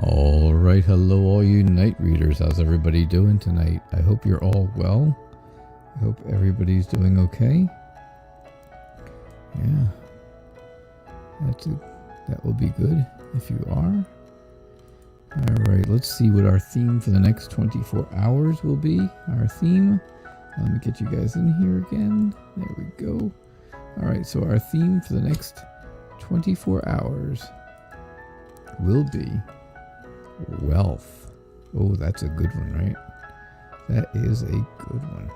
All right, hello all you night readers. How's everybody doing tonight? I hope you're all well. I hope everybody's doing okay. Yeah, that will be good if you are. All right, let's see what our theme for the next 24 hours will be. Our theme, let me get you guys in here again. There we go. All right, so our theme for the next 24 hours will be wealth. Oh, that's a good one, right? That is a good one.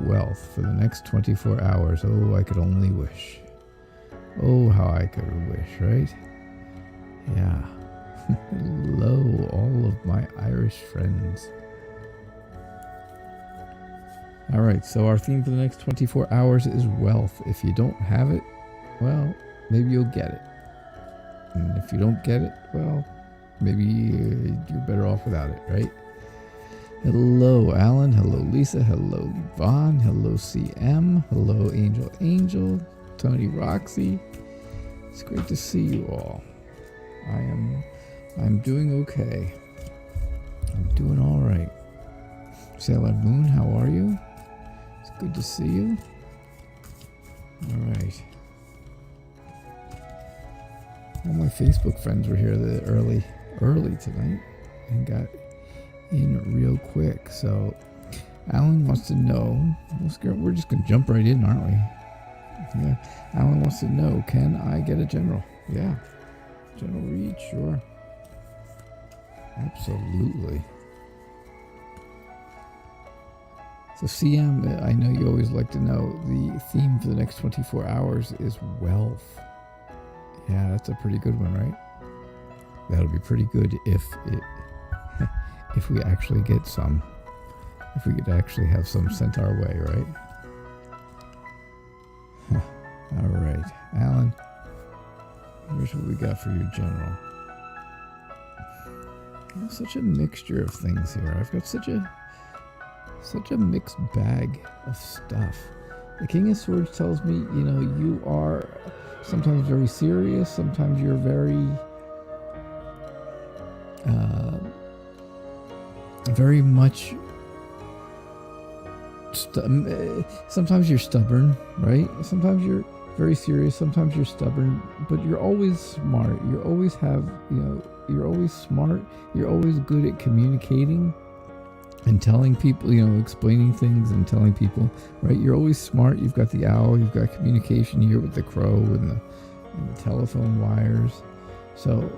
Wealth for the next 24 hours. Oh, I could only wish. Oh, how I could wish, right? Yeah. Hello, all of my Irish friends. All right, so our theme for the next 24 hours is wealth. If you don't have it, well, maybe you'll get it. And if you don't get it, well, maybe you're better off without it, right? Hello, Alan. Hello, Lisa. Hello, Yvonne. Hello, CM. Hello, Angel. Tony, Roxy. It's great to see you all. I'm doing okay. I'm doing all right. Sailor Moon, how are you? It's good to see you. All right. All my Facebook friends were here early tonight and got in real quick. So Alan wants to know, we're just going to jump right in, aren't we? Yeah. Alan wants to know, can I get a general? Yeah. General read, sure. Absolutely. So CM, I know you always like to know, the theme for the next 24 hours is wealth. Yeah, that's a pretty good one, right? That'll be pretty good if we actually get some. If we could actually have some sent our way, right? All right, Alan, here's what we got for your general. Such a mixture of things here. I've got such a mixed bag of stuff. The King of Swords tells me, you are sometimes very serious, sometimes you're very very much sometimes you're stubborn, right? Sometimes you're very serious, sometimes you're stubborn, but you're always smart. You're always smart. You're always good at communicating and telling people, explaining things and telling people, right? You're always smart. You've got the owl, you've got communication here with the crow and the telephone wires. So,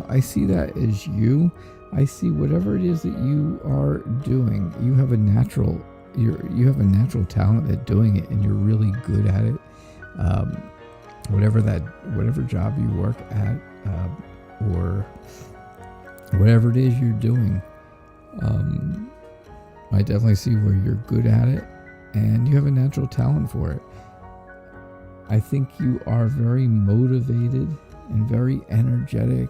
I see that as you. I see whatever it is that you are doing, you have a natural talent at doing it, and you're really good at it. Whatever job you work at, or whatever it is you're doing, I definitely see where you're good at it, and you have a natural talent for it. I think you are very motivated and very energetic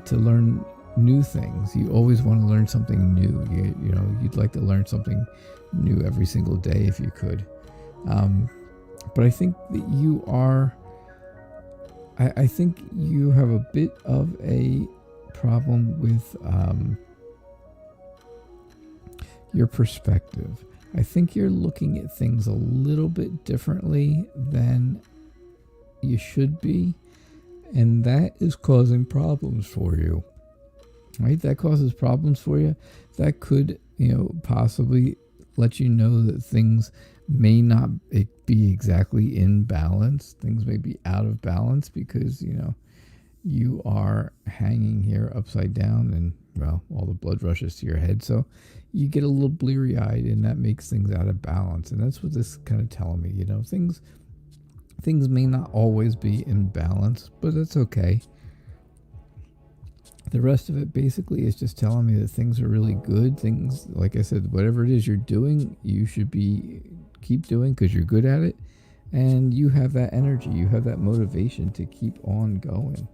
to learn new things. You always want to learn something new. You'd like to learn something new every single day if you could. But I think that you are. I think you have a bit of a problem with your perspective. I think you're looking at things a little bit differently than you should be, and that is causing problems for you. Right? That causes problems for you. That could, possibly let you know that things may not be exactly in balance. Things may be out of balance because, you are hanging here upside down and, well, all the blood rushes to your head. So you get a little bleary-eyed, and that makes things out of balance. And that's what this is kind of telling me. Things may not always be in balance, but that's okay. The rest of it basically is just telling me that things are really good. Things, like I said, whatever it is you're doing, you should keep doing because you're good at it. And you have that energy. You have that motivation to keep on going.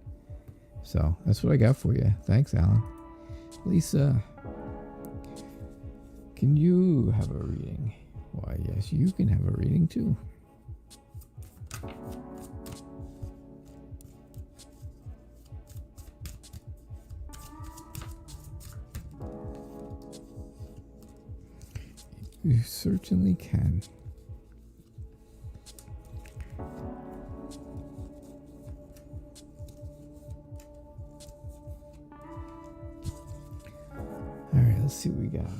So that's what I got for you. Thanks, Alan. Lisa, can you have a reading? Why, yes, you can have a reading too. You certainly can. All right, let's see what we got.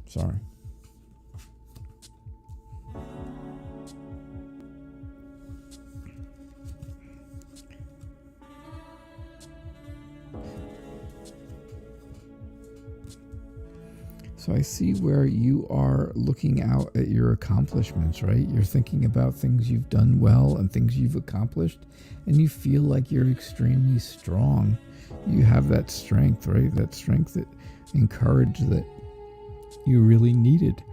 Sorry. So I see where you are looking out at your accomplishments, right? You're thinking about things you've done well and things you've accomplished, and you feel like you're extremely strong. You have that strength, right? That strength, that encourage that you really needed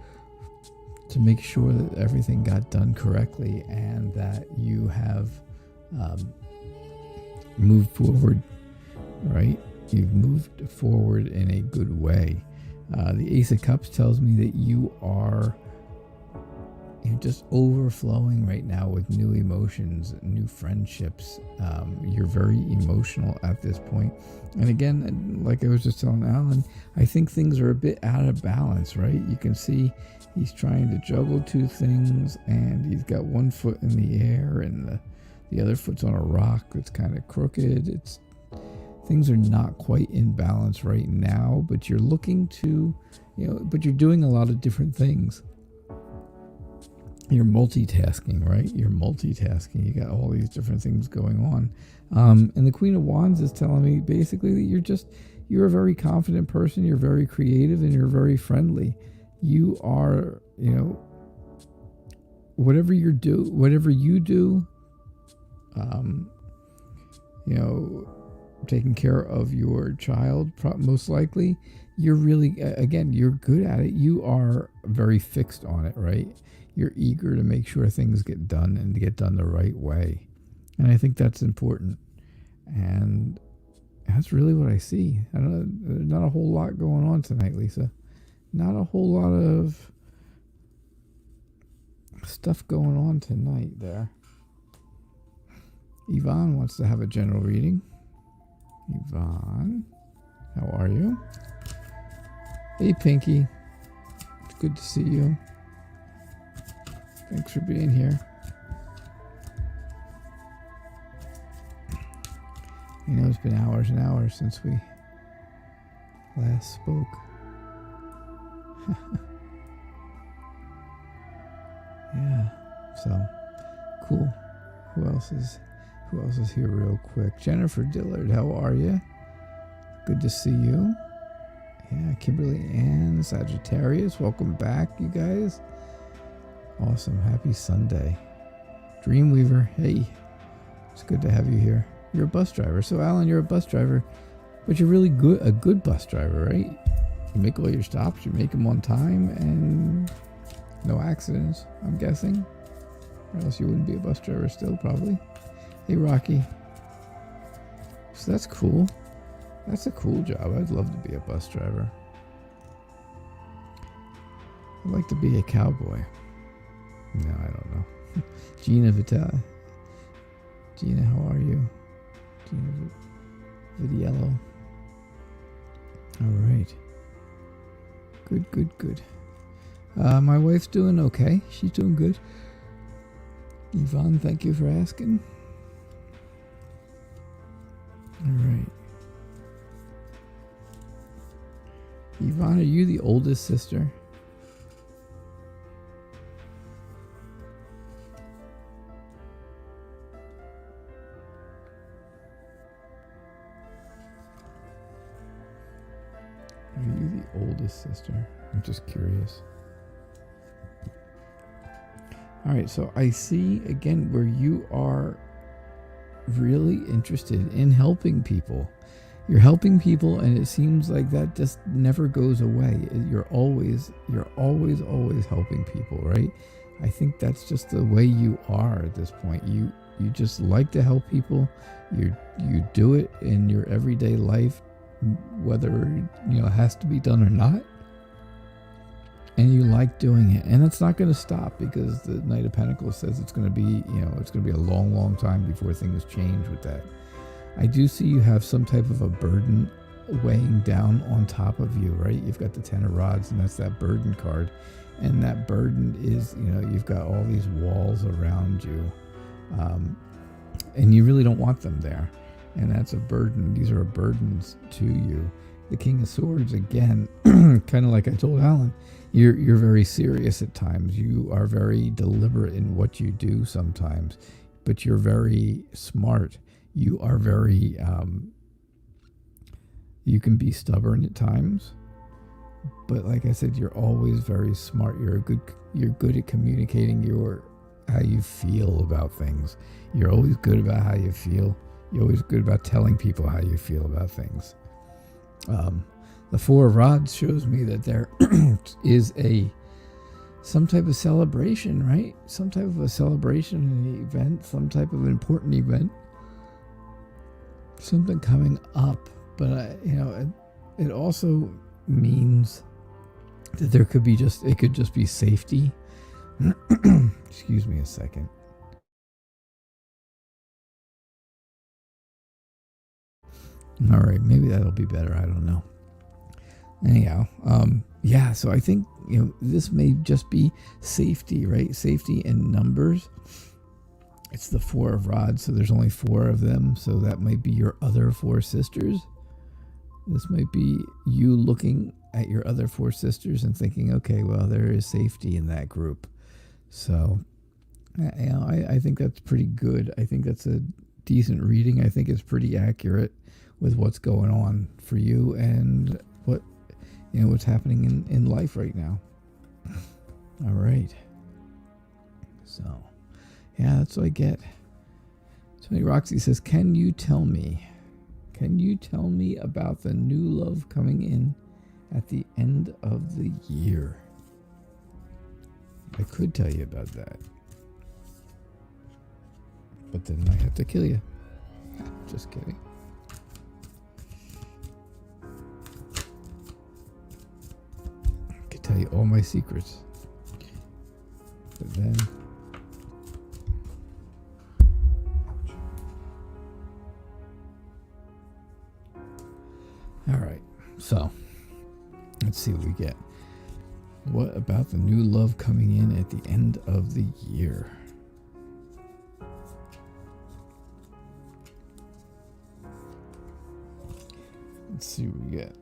to make sure that everything got done correctly and that you have moved forward, right? You've moved forward in a good way. The Ace of Cups tells me that you're just overflowing right now with new emotions, new friendships. You're very emotional at this point. And again, like I was just telling Alan, I think things are a bit out of balance, right? You can see he's trying to juggle two things, and he's got one foot in the air and the other foot's on a rock that's kind of crooked. Things are not quite in balance right now, but you're looking to, but you're doing a lot of different things. You're multitasking, right? You're multitasking. You got all these different things going on. And the Queen of Wands is telling me basically that you're a very confident person. You're very creative and you're very friendly. You are, whatever you do, taking care of your child, most likely, you're really, again, you're good at it. You are very fixed on it, right? You're eager to make sure things get done and to get done the right way. And I think that's important. And that's really what I see. I don't know, there's not a whole lot going on tonight, Lisa. Not a whole lot of stuff going on tonight there. Yvonne wants to have a general reading. Yvonne, how are you? Hey, Pinky. It's good to see you. Thanks for being here. It's been hours and hours since we last spoke. Yeah, so cool. Who else is here real quick? Jennifer Dillard, how are you? Good to see you. Yeah, Kimberly Ann, Sagittarius, welcome back, you guys. Awesome, happy Sunday. Dreamweaver, hey, it's good to have you here. You're a bus driver. So Alan, you're a bus driver, but you're really a good bus driver, right? You make all your stops, you make them on time, and no accidents, I'm guessing. Or else you wouldn't be a bus driver still, probably. Hey, Rocky. So that's cool. That's a cool job. I'd love to be a bus driver. I'd like to be a cowboy. No, I don't know. Gina Vitale. Gina, how are you? Gina Vidiello. All right. Good. My wife's doing okay. She's doing good. Yvonne, thank you for asking. All right. Yvonne, are you the oldest sister? Are you the oldest sister? I'm just curious. All right, so I see again where you are really interested in helping people. You're helping people, and it seems like that just never goes away. You're always helping people, right? I think that's just the way you are at this point. You just like to help people. You do it in your everyday life, whether it has to be done or not. And you like doing it, and it's not going to stop because the Knight of Pentacles says it's going to be, it's going to be a long, long time before things change with that. I do see you have some type of a burden weighing down on top of you, right? You've got the 10 of rods, and that's that burden card. And that burden is, you've got all these walls around you. And you really don't want them there. And that's a burden. These are burdens to you. The King of Swords, again, kind of like I told Alan, you're very serious at times. You are very deliberate in what you do sometimes, but you're very smart. You are very, you can be stubborn at times, but like I said, you're always very smart. You're good at communicating how you feel about things. You're always good about how you feel. You're always good about telling people how you feel about things. The Four of Rods shows me that there is some type of celebration, right? Some type of a celebration, an event, some type of important event, something coming up. But it also means that there could be it could just be safety. Excuse me a second. All right, maybe that'll be better. I don't know. Anyhow, so I think, this may just be safety, right? Safety in numbers. It's the Four of Rods, so there's only 4 of them, so that might be your other 4 sisters. This might be you looking at your other 4 sisters and thinking, okay, well, there is safety in that group. So, I think that's pretty good. I think that's a decent reading. I think it's pretty accurate with what's going on for you and what's happening in life right now. All right. So, that's what I get. So Roxy says, can you tell me about the new love coming in at the end of the year? I could tell you about that, but then I have to kill you. Just kidding. I could tell you all my secrets, but then all right, so let's see what we get. What about the new love coming in at the end of the year? Let's see what we get.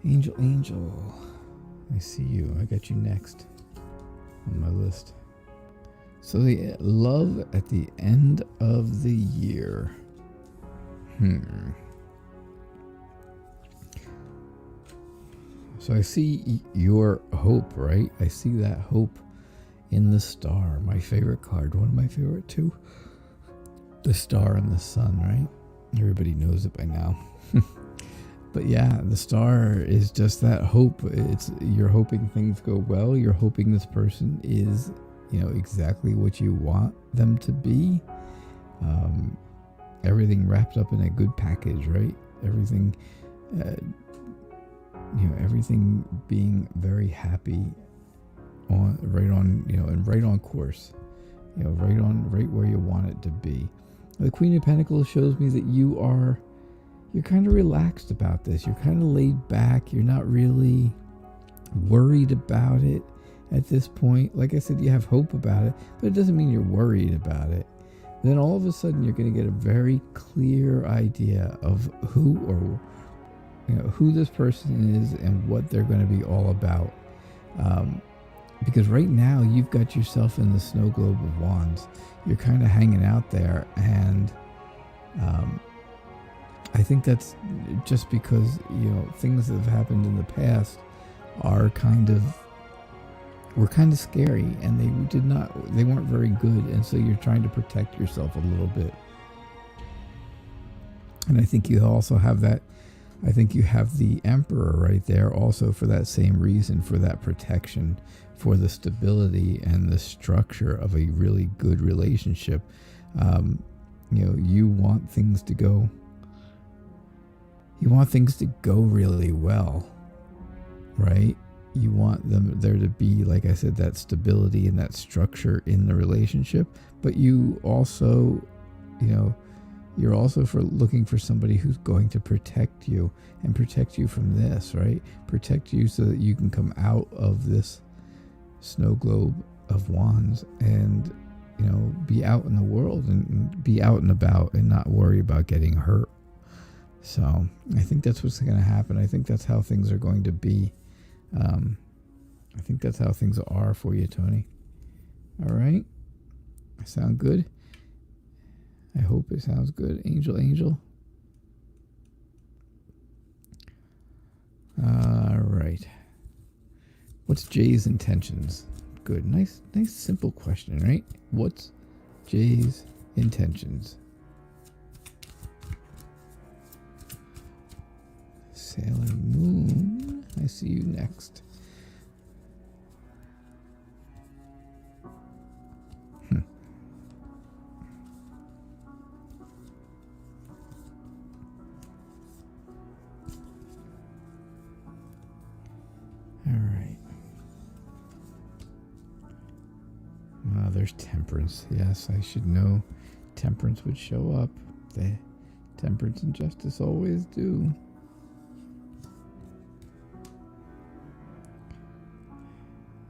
Angel, I see you. I got you next on my list. So the love at the end of the year. So I see your hope, right? I see that hope in the star. My favorite card. One of my favorite too. The star and the sun, right? Everybody knows it by now. But yeah, the star is just that hope. You're hoping things go well. You're hoping this person is, exactly what you want them to be. Everything wrapped up in a good package, right? Everything, everything being very happy right on course, right where you want it to be. The Queen of Pentacles shows me that you're kind of relaxed about this. You're kind of laid back. You're not really worried about it at this point. Like I said, you have hope about it, but it doesn't mean you're worried about it. Then all of a sudden you're going to get a very clear idea of who this person is and what they're going to be all about. Because right now you've got yourself in the snow globe of wands. You're kind of hanging out there, and I think that's just because things that have happened in the past were kind of scary, and they weren't very good, and so you're trying to protect yourself a little bit. And I think you also have that. I think you have the Emperor right there also for that same reason, for that protection, for the stability and the structure of a really good relationship. You want things to go. You want things to go really well, right? You want there to be, like I said, that stability and that structure in the relationship. But you also, You're also looking for somebody who's going to protect you and protect you from this, right? Protect you so that you can come out of this snow globe of wands and, be out in the world and be out and about and not worry about getting hurt. So I think that's what's going to happen. I think that's how things are going to be. I think that's how things are for you, Tony. All right. Sound good? I hope it sounds good. Angel. All right. What's Jay's intentions? Good. Nice, simple question, right? What's Jay's intentions? Sailor Moon. I see you next. There's Temperance. Yes, I should know. Temperance would show up. Temperance and Justice always do.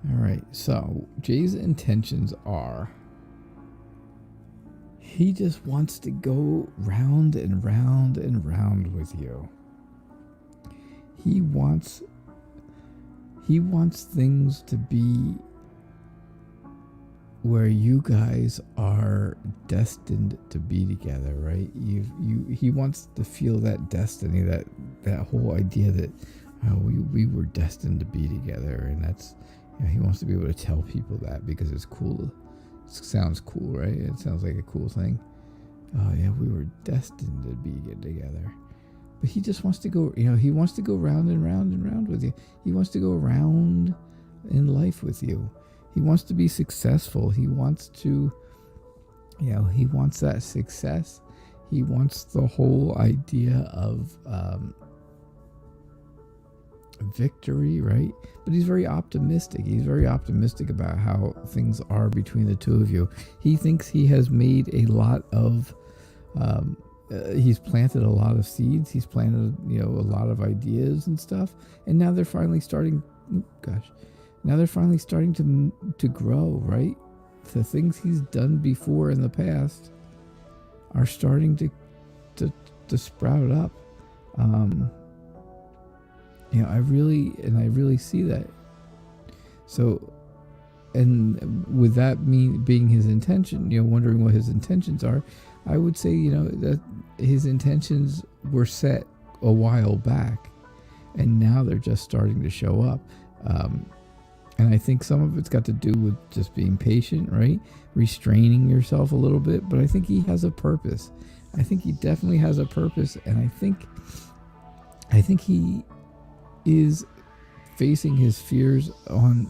All right, so Jay's intentions are he just wants to go round and round and round with you. He wants things to be where you guys are destined to be together, right? He wants to feel that destiny, that whole idea that we were destined to be together, and that's he wants to be able to tell people that because it's cool. It sounds cool, right? It sounds like a cool thing. Oh yeah, we were destined to be together. But he just wants to go, he wants to go round and round and round with you. He wants to go around in life with you. He wants to be successful. He wants to, he wants that success. He wants the whole idea of victory, right? But he's very optimistic. He's very optimistic about how things are between the two of you. He thinks he has made a lot of, he's planted a lot of seeds. He's planted, a lot of ideas and stuff. And now they're finally starting, now they're finally starting to grow, right? The things he's done before in the past are starting to sprout up. I really see that. So, and with that being his intention, wondering what his intentions are, I would say, that his intentions were set a while back, and now they're just starting to show up. And I think some of it's got to do with just being patient, right? Restraining yourself a little bit. But I think he has a purpose. I think he definitely has a purpose. And I think he is facing his fears on,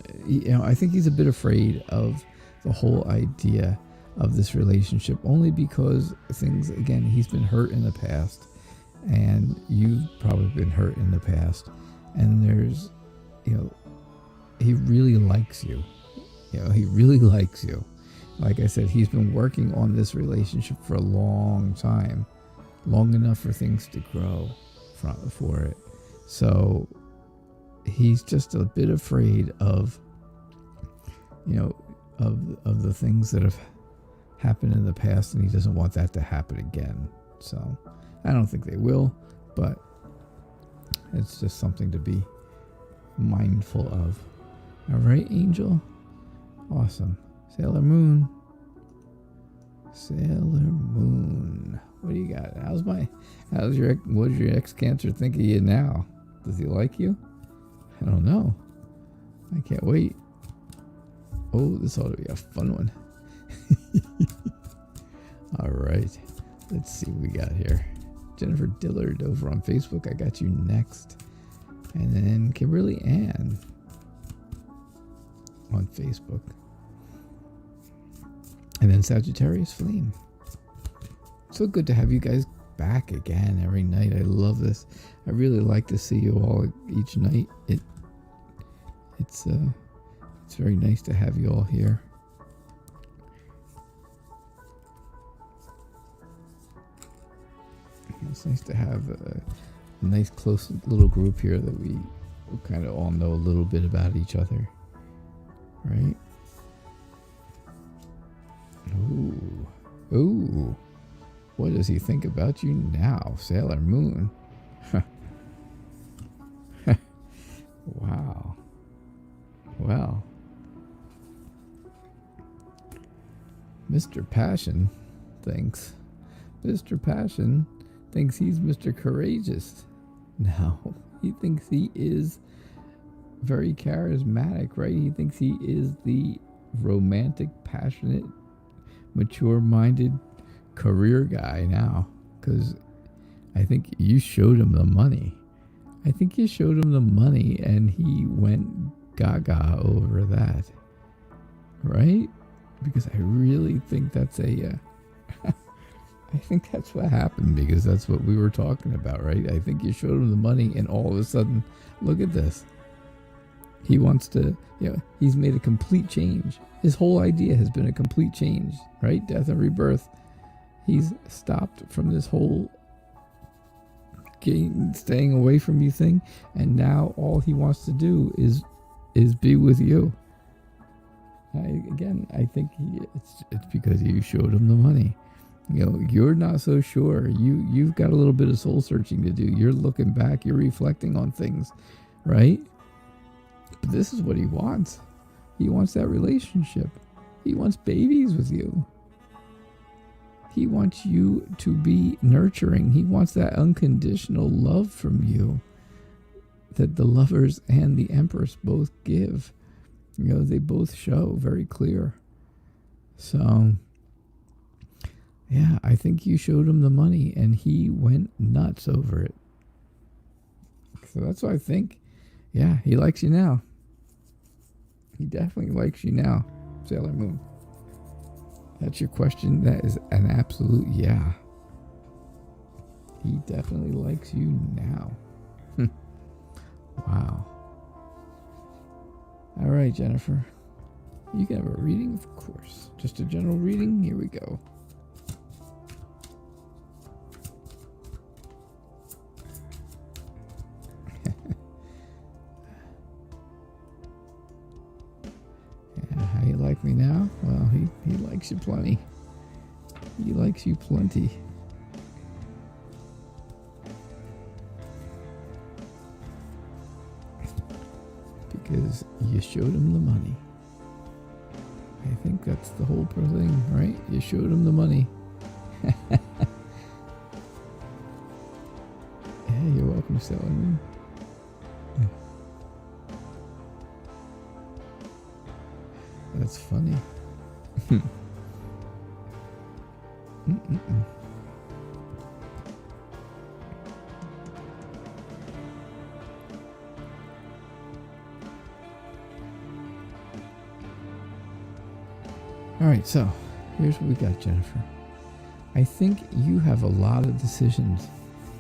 I think he's a bit afraid of the whole idea of this relationship, only because things, again, he's been hurt in the past, and you've probably been hurt in the past. And there's, he really likes you. He really likes you. Like I said, he's been working on this relationship for a long time, long enough for things to grow for it. So he's just a bit afraid of, of the things that have happened in the past, and he doesn't want that to happen again. So I don't think they will, but it's just something to be mindful of. All right, Angel. Awesome. Sailor Moon. What do you got? What does your ex-cancer think of you now? Does he like you? I don't know. I can't wait. Oh, this ought to be a fun one. All right. Let's see what we got here. Jennifer Dillard over on Facebook. I got you next. And then Kimberly Ann on Facebook. And then Sagittarius Flame. So good to have you guys back again every night. I love this. I really like to see you all each night. It's very nice to have you all here. It's nice to have a nice close little group here that we kind of all know a little bit about each other, right? Ooh, what does he think about you now, Sailor Moon? Wow. Well, Mr. Passion thinks he's Mr. Courageous. No, he thinks he is very charismatic, right? He thinks he is the romantic, passionate, mature-minded career guy now. Because I think you showed him the money. And he went gaga over that. Right? Because I really think that's I think that's what happened, because that's what we were talking about, right? I think you showed him the money, and all of a sudden, look at this. He wants to, he's made a complete change. His whole idea has been a complete change, right? Death and rebirth. He's stopped from this whole staying away from you thing, and now all he wants to do is be with you. I think it's because you showed him the money. You're not so sure. You've got a little bit of soul searching to do. You're looking back. You're reflecting on things, right? But this is what he wants. He wants that relationship. He wants babies with you. He wants you to be nurturing. He wants that unconditional love from you that the lovers and the Empress both give. They both show very clear. So, yeah, I think you showed him the money and he went nuts over it. So that's why I think, yeah, he likes you now. He definitely likes you now, Sailor Moon. That's your question. That is an absolute yeah. He definitely likes you now. Wow. All right, Jennifer. You can have a reading, of course. Just a general reading. Here we go. How you like me now? Well, he likes you plenty. He likes you plenty. Because you showed him the money. I think that's the whole thing, right? You showed him the money. Yeah, you're welcome, Sailor Moon. That's funny. All right, so here's what we got, Jennifer. I think you have a lot of decisions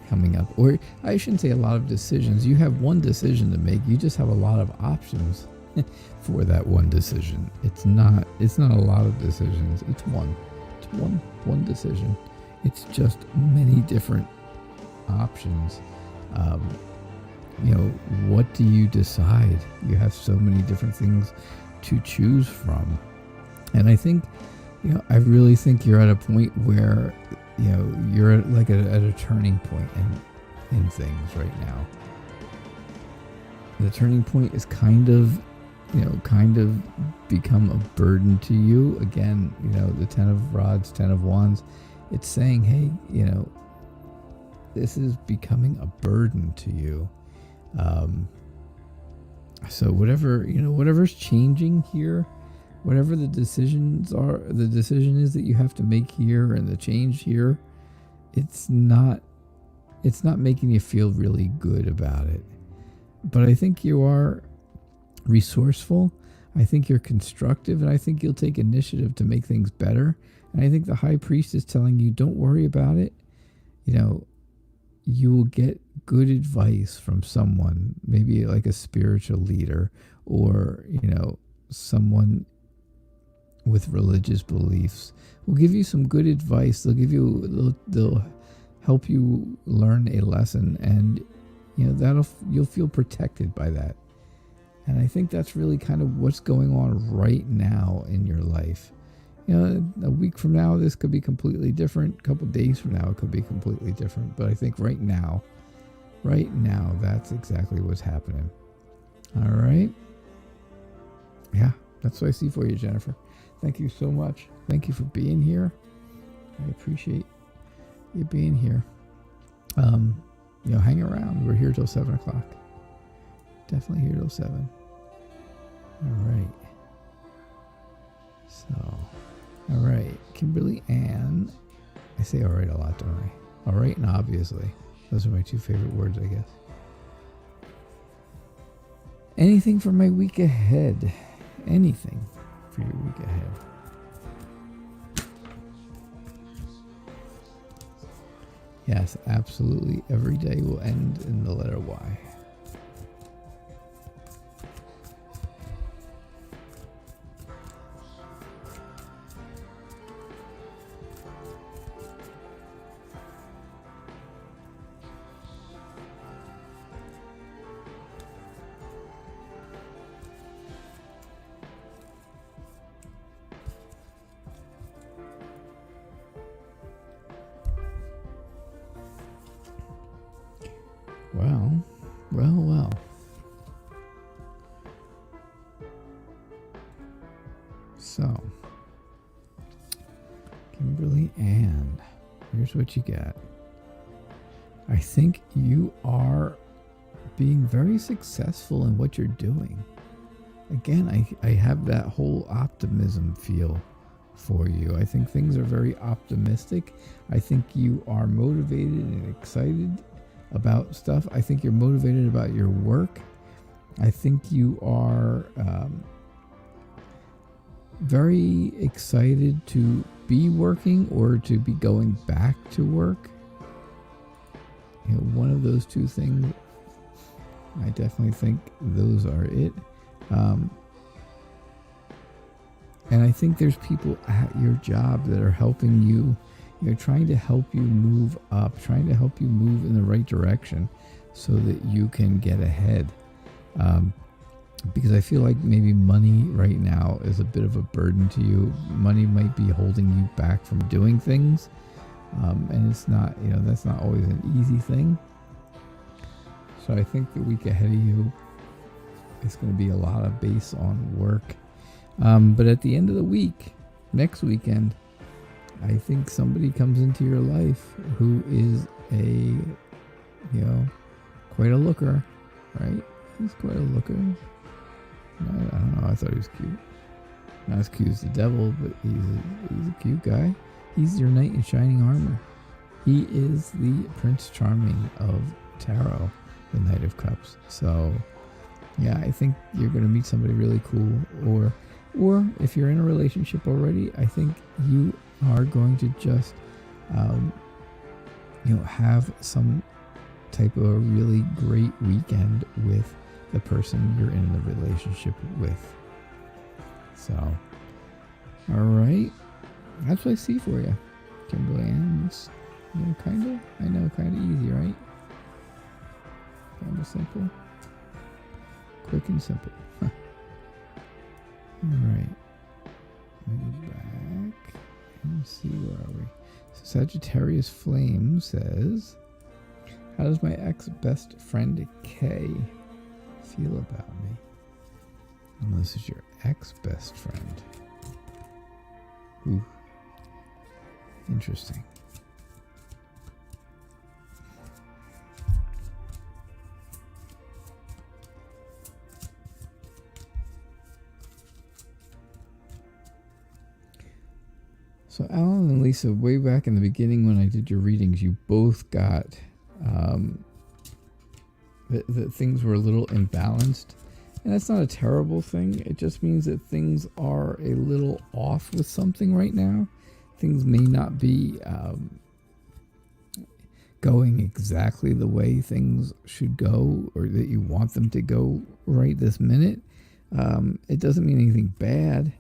coming up, or I shouldn't say a lot of decisions. You have one decision to make. You just have a lot of options for that one decision. It's not a lot of decisions. It's one decision. It's just many different options. What do you decide? You have so many different things to choose from. And I think, I really think you're at a point where, you're at a turning point in things right now. The turning point is kind of become a burden to you. Again, the 10 of Rods, 10 of Wands, it's saying, hey, this is becoming a burden to you. So whatever's changing here, whatever the decision is that you have to make here and the change here, it's not making you feel really good about it. But I think you are resourceful. I think you're constructive, and I think you'll take initiative to make things better. And I think the High Priest is telling you, don't worry about it. You will get good advice from someone, maybe like a spiritual leader, or someone with religious beliefs will give you some good advice. They'll help you learn a lesson, and you'll feel protected by that. And I think that's really kind of what's going on right now in your life. A week from now, this could be completely different. A couple days from now, it could be completely different. But I think right now, that's exactly what's happening. All right. Yeah, that's what I see for you, Jennifer. Thank you so much. Thank you for being here. I appreciate you being here. Hang around. We're here till 7 o'clock. Definitely here till 7. All right. All right. Kimberly Ann. I say all right a lot, don't I? All right and obviously. Those are my two favorite words, I guess. Anything for my week ahead? Anything for your week ahead? Yes, absolutely. Every day will end in the letter Y. Well. So, Kimberly Ann, here's what you got. I think you are being very successful in what you're doing. Again, I have that whole optimism feel for you. I think things are very optimistic. I think you are motivated and excited about stuff. I think you're motivated about your work. I think you are very excited to be working or to be going back to work. One of those two things. I definitely think those are it. And I think there's people at your job that are helping you, trying to help you move up, trying to help you move in the right direction so that you can get ahead. Because I feel like maybe money right now is a bit of a burden to you. Money might be holding you back from doing things. And it's not, that's not always an easy thing. So I think the week ahead of you is going to be a lot of base on work. But at the end of the week, next weekend, I think somebody comes into your life who is quite a looker, right? He's quite a looker. I don't know. I thought he was cute. Not as cute as the devil, but he's a cute guy. He's your knight in shining armor. He is the Prince Charming of Tarot, the Knight of Cups. So, yeah, I think you're going to meet somebody really cool. Or if you're in a relationship already, I think you are going to just, have some type of a really great weekend with the person you're in the relationship with. So, all right. That's what I see for you, Kimberly Ann. It's, kind of easy, right? Kind of simple. Quick and simple. All right. Let me go back and see, where are we? So Sagittarius Flame says, how does my ex-best friend Kay feel about me? Oh, this is your ex-best friend. Ooh. Interesting. So Alan and Lisa, way back in the beginning when I did your readings, you both got that things were a little imbalanced. And that's not a terrible thing. It just means that things are a little off with something right now. Things may not be going exactly the way things should go or that you want them to go right this minute. It doesn't mean anything bad.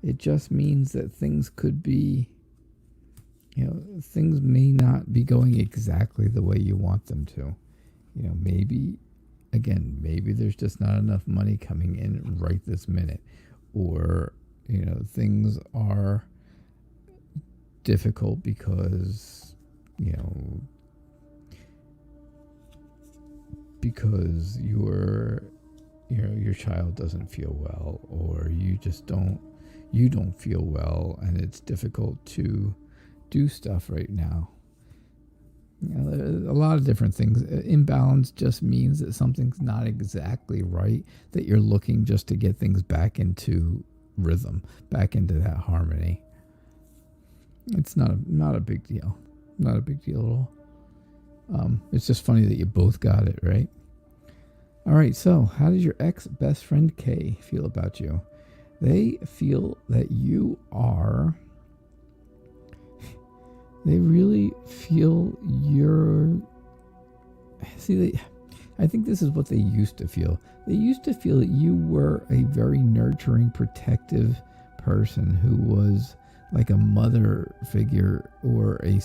It just means that things could be things may not be going exactly the way you want them to. Maybe there's just not enough money coming in right this minute, or things are difficult because your child doesn't feel well, or you don't feel well, and it's difficult to do stuff right now. A lot of different things. Imbalance just means that something's not exactly right, that you're looking just to get things back into rhythm, back into that harmony. It's not a big deal. Not a big deal at all. It's just funny that you both got it, right? All right, so how does your ex-best friend Kay feel about you? They feel that you are... They really feel you're... I think this is what they used to feel. They used to feel that you were a very nurturing, protective person who was like a mother figure or a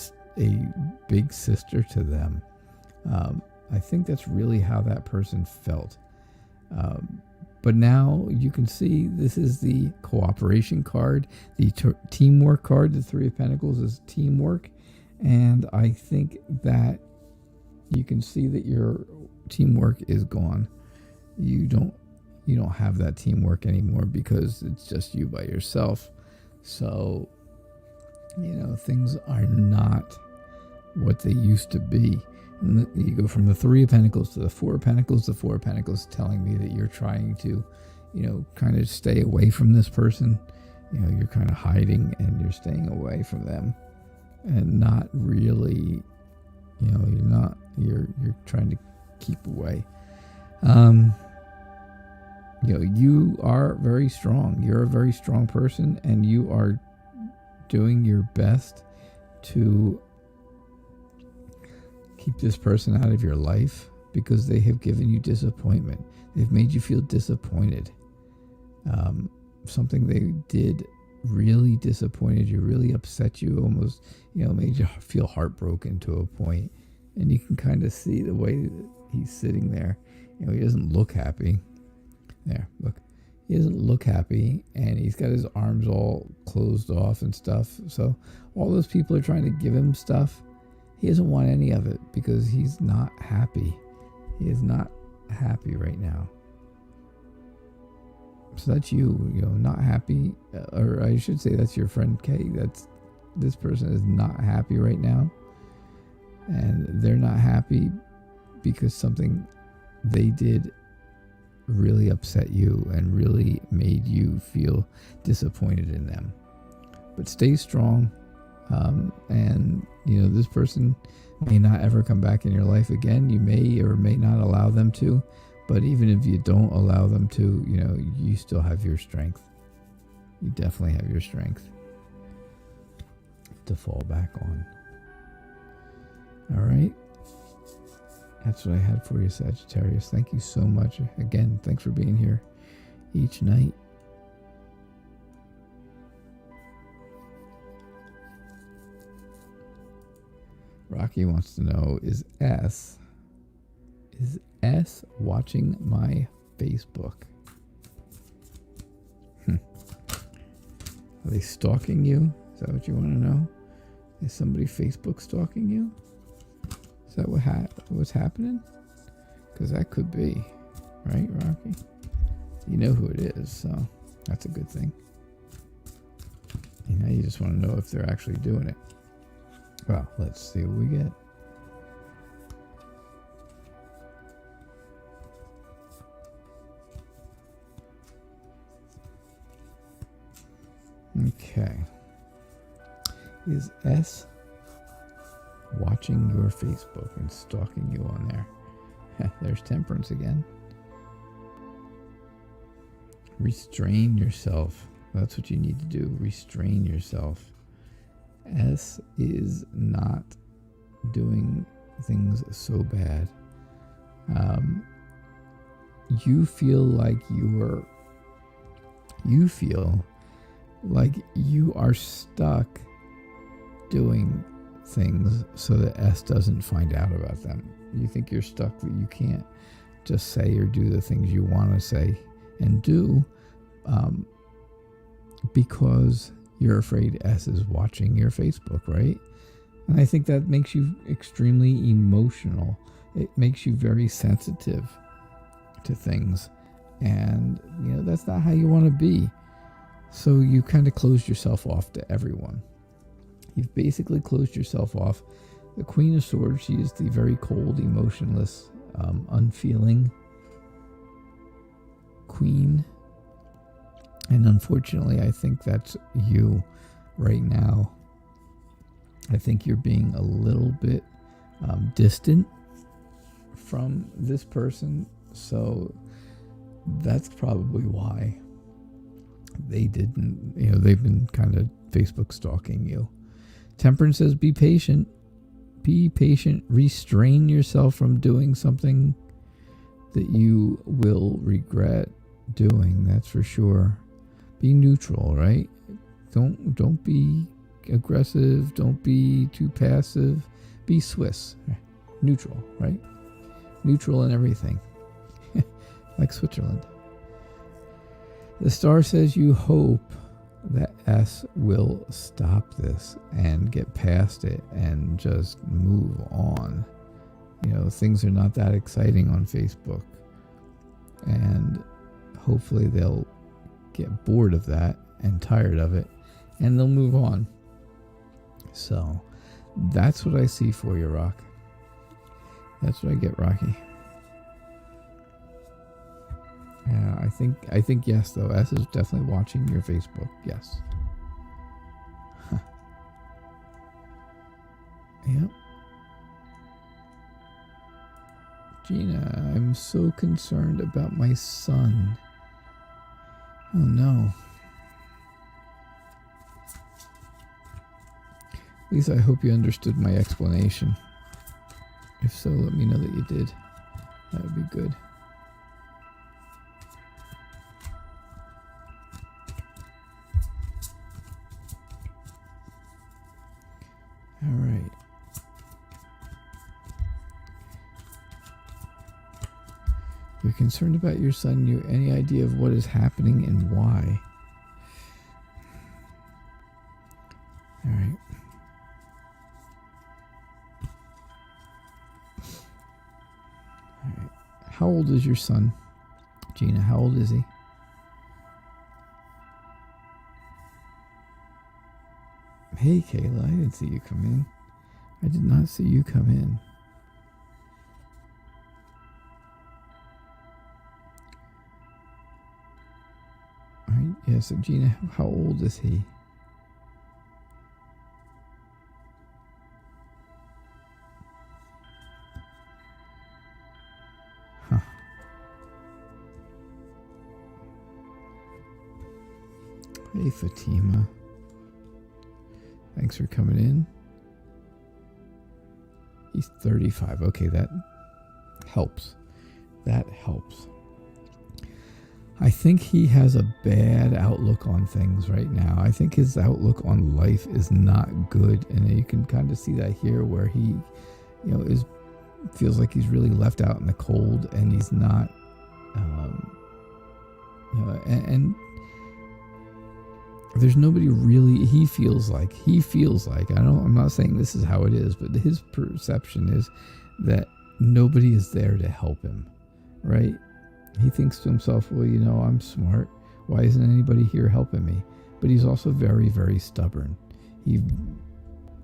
big sister to them. I think that's really how that person felt. But now you can see this is the cooperation card, the teamwork card. The Three of Pentacles is teamwork. And I think that you can see that your teamwork is gone. You don't have that teamwork anymore because it's just you by yourself. So, things are not what they used to be. And you go from the Three of Pentacles to the Four of Pentacles. The Four of Pentacles telling me that you're trying to, kind of stay away from this person. You're kind of hiding and you're staying away from them, and not really, you're trying to keep away. You are very strong. You're a very strong person, and you are doing your best to keep this person out of your life because they have given you disappointment. They've made you feel disappointed. Something they did really disappointed you, really upset you, almost, made you feel heartbroken to a point. And you can kind of see the way that he's sitting there. He doesn't look happy. There, look. He doesn't look happy, and he's got his arms all closed off and stuff. So all those people are trying to give him stuff. He doesn't want any of it because he's not happy. He is not happy right now. So that's you, not happy. Or I should say that's your friend Kay. This person is not happy right now. And they're not happy because something they did really upset you and really made you feel disappointed in them. But stay strong. And this person may not ever come back in your life again. You may or may not allow them to, but even if you don't allow them to, you still have your strength. You definitely have your strength to fall back on. All right. That's what I had for you, Sagittarius. Thank you so much. Again, thanks for being here each night. Rocky wants to know, is S watching my Facebook? Are they stalking you? Is that what you want to know? Is somebody Facebook stalking you? Is that what's happening? Because that could be, right, Rocky? You know who it is, so that's a good thing. You just want to know if they're actually doing it. Well, let's see what we get. Okay. Is S watching your Facebook and stalking you on there? There's Temperance again. Restrain yourself. That's what you need to do. Restrain yourself. S is not doing things so bad. You feel like you are stuck doing things so that S doesn't find out about them. You think you're stuck, that you can't just say or do the things you want to say and do, because you're afraid S is watching your Facebook, right? And I think that makes you extremely emotional. It makes you very sensitive to things. And, that's not how you want to be. So you kind of closed yourself off to everyone. You've basically closed yourself off. The Queen of Swords, she is the very cold, emotionless, unfeeling queen. And unfortunately, I think that's you right now. I think you're being a little bit distant from this person. So that's probably why they didn't, they've been kind of Facebook stalking you. Temperance says, be patient. Be patient. Restrain yourself from doing something that you will regret doing. That's for sure. Be neutral, right? Don't be aggressive. Don't be too passive. Be Swiss. Neutral, right? Neutral in everything. Like Switzerland. The star says you hope that S will stop this and get past it and just move on. Things are not that exciting on Facebook. And hopefully they'll get bored of that and tired of it, and they'll move on. So that's what I see for you, Rock. That's what I get, Rocky. I think yes, though. S is definitely watching your Facebook. Yes. Huh. Yep. Gina, I'm so concerned about my son. Oh no. At least I hope you understood my explanation. If so, let me know that you did. That would be good. All right. You're concerned about your son. You any idea of what is happening and why? All right. All right. How old is your son, Gina? How old is he? Hey, Kayla, I didn't see you come in. I did not see you come in. All right, yeah, so Gina, how old is he? Huh. Hey, Fatima. Thanks for coming in. He's 35. Okay, that helps. That helps. I think he has a bad outlook on things right now. I think his outlook on life is not good. And you can kind of see that here where he, feels like he's really left out in the cold, and he's not, and there's nobody really, he feels like, I'm not saying this is how it is, but his perception is that nobody is there to help him, right? He thinks to himself, well, I'm smart. Why isn't anybody here helping me? But he's also very, very stubborn.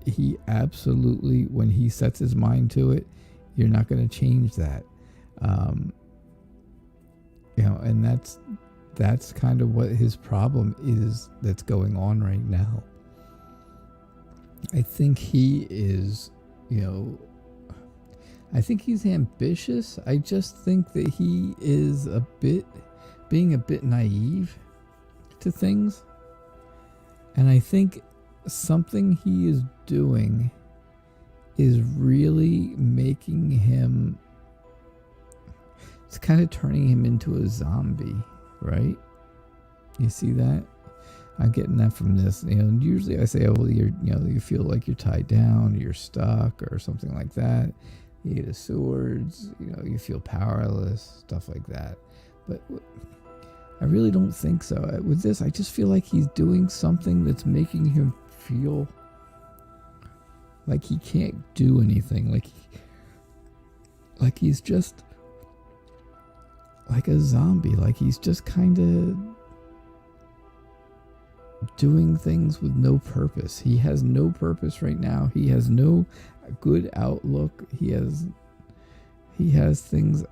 He absolutely, when he sets his mind to it, you're not going to change that. And that's kind of what his problem is that's going on right now. I think he is, I think he's ambitious. I just think that he is being a bit naive to things. And I think something he is doing is really making him, it's kind of turning him into a zombie, right? You see that? I'm getting that from this. Usually I say, oh, well, you feel like you're tied down, you're stuck, or something like that. You get a swords, you feel powerless, stuff like that. But I really don't think so. With this, I just feel like he's doing something that's making him feel like he can't do anything. Like he's just like a zombie. Like he's just kind of doing things with no purpose. He has no purpose right now. He has no good outlook. He has things.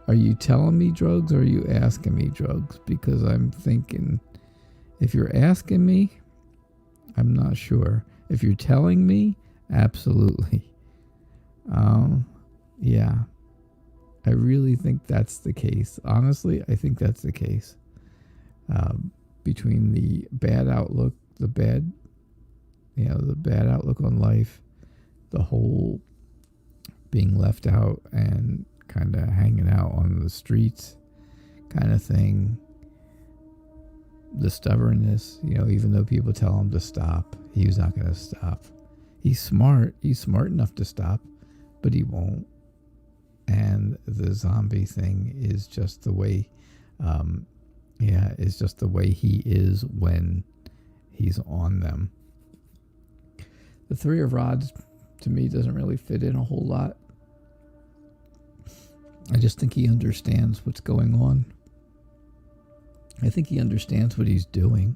Are you telling me drugs or are you asking me drugs? Because I'm thinking, if you're asking me, I'm not sure. If you're telling me, absolutely. Yeah. I really think that's the case. Honestly, I think that's the case. Between the bad outlook, the bad outlook on life, the whole being left out and kind of hanging out on the streets kind of thing, the stubbornness, even though people tell him to stop, he's not going to stop. He's smart enough to stop, but he won't. And the zombie thing is just the way, it's just the way he is when he's on them. The Three of Rods, to me, doesn't really fit in a whole lot. I just think he understands what's going on. I think he understands what he's doing.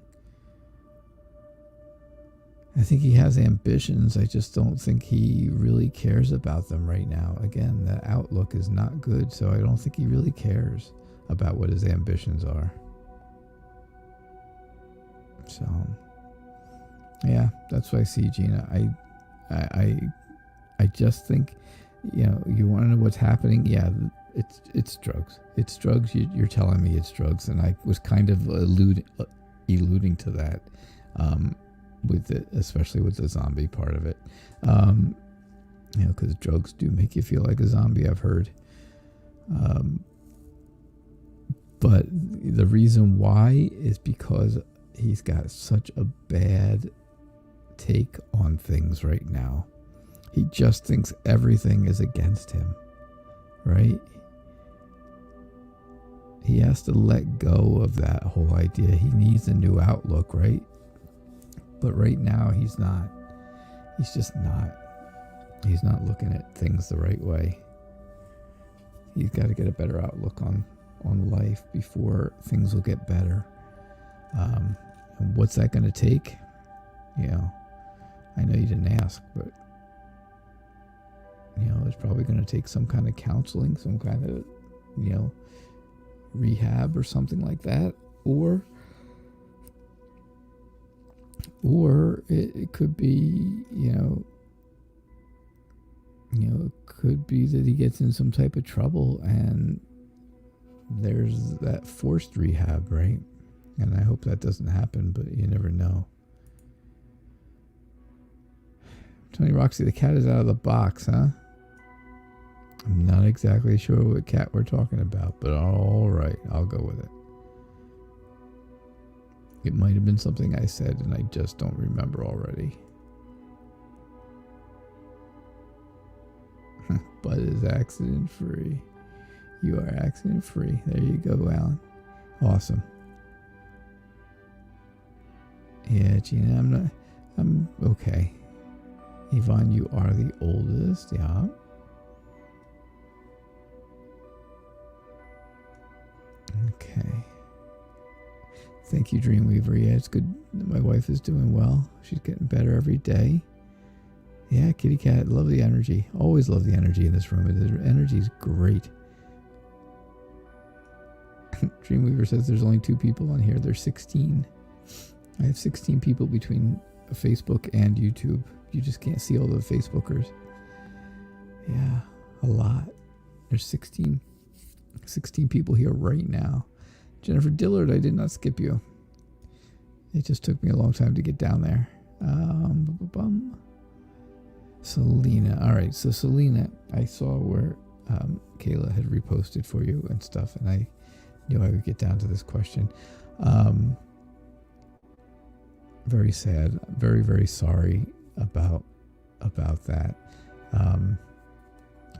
I think he has ambitions. I just don't think he really cares about them right now. Again, the outlook is not good, so I don't think he really cares about what his ambitions are. So, yeah, that's what I see, Gina. I just think, you want to know what's happening? Yeah, it's drugs. It's drugs. You're telling me it's drugs, and I was kind of alluding to that, with it, especially with the zombie part of it. Because drugs do make you feel like a zombie, I've heard. But the reason why is because he's got such a bad take on things right now. He just thinks everything is against him, right? He has to let go of that whole idea. He needs a new outlook, right? But right now he's not. He's just not. He's not looking at things the right way. He's got to get a better outlook on life before things will get better. And what's that going to take? I know you didn't ask, but it's probably going to take some kind of counseling, some kind of, rehab or something like that, or it could be, it could be that he gets in some type of trouble and there's that forced rehab, right? And I hope that doesn't happen, but you never know. Tony Roxy, the cat is out of the box, huh? I'm not exactly sure what cat we're talking about, but all right, I'll go with it. It might have been something I said and I just don't remember already. Bud is accident free. You are accident free. There you go, Alan. Awesome. Yeah, Gina, I'm okay. Yvonne, you are the oldest, yeah. Okay. Thank you, Dreamweaver. Yeah, it's good that my wife is doing well. She's getting better every day. Yeah, kitty cat, love the energy. Always love the energy in this room. The energy is great. Dreamweaver says there's only 2 people on here. There's 16. I have 16 people between Facebook and YouTube. You just can't see all the Facebookers. Yeah, a lot. There's 16 people here right now. Jennifer Dillard, I did not skip you. It just took me a long time to get down there. Selena. All right, so Selena, I saw where Kayla had reposted for you and stuff, and I knew I would get down to this question. very sad. Very, very sorry about that.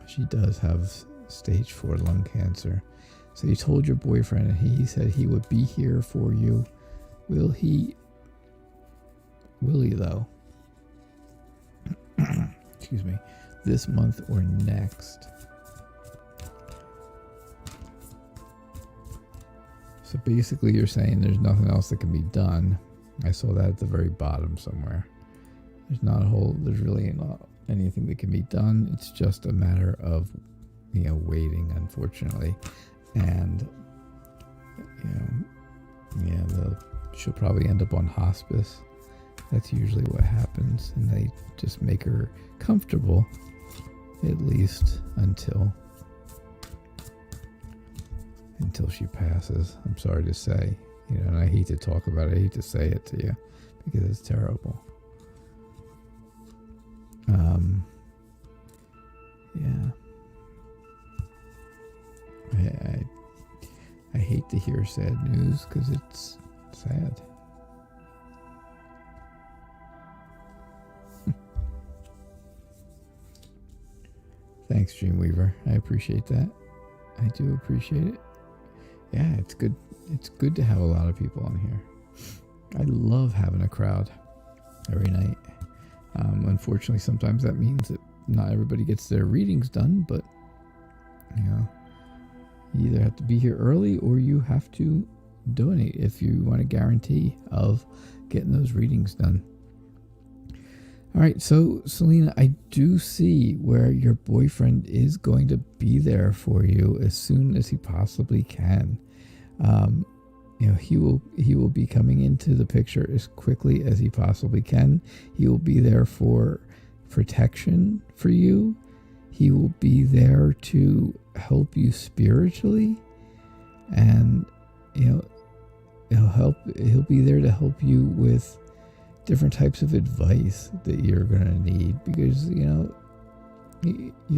She does have stage 4 lung cancer. So you told your boyfriend, and he said he would be here for you. Will he though? Excuse me. This month or next? So basically you're saying there's nothing else that can be done. I saw that at the very bottom somewhere. There's really not anything that can be done. It's just a matter of, waiting, unfortunately. And, she'll probably end up on hospice. That's usually what happens. And they just make her comfortable, at least until she passes. I'm sorry to say, and I hate to talk about it. I hate to say it to you because it's terrible. Yeah. I hate to hear sad news because it's sad. Thanks, Dreamweaver. I appreciate that. I do appreciate it. Yeah, it's good. It's good to have a lot of people on here. I love having a crowd every night. Unfortunately, sometimes that means that not everybody gets their readings done, but you either have to be here early or you have to donate if you want a guarantee of getting those readings done. All right, so Selena, I do see where your boyfriend is going to be there for you as soon as he possibly can. He will be coming into the picture as quickly as he possibly can. He will be there for protection for you. He will be there to help you spiritually, and he'll be there to help you with different types of advice that you're going to need, because you're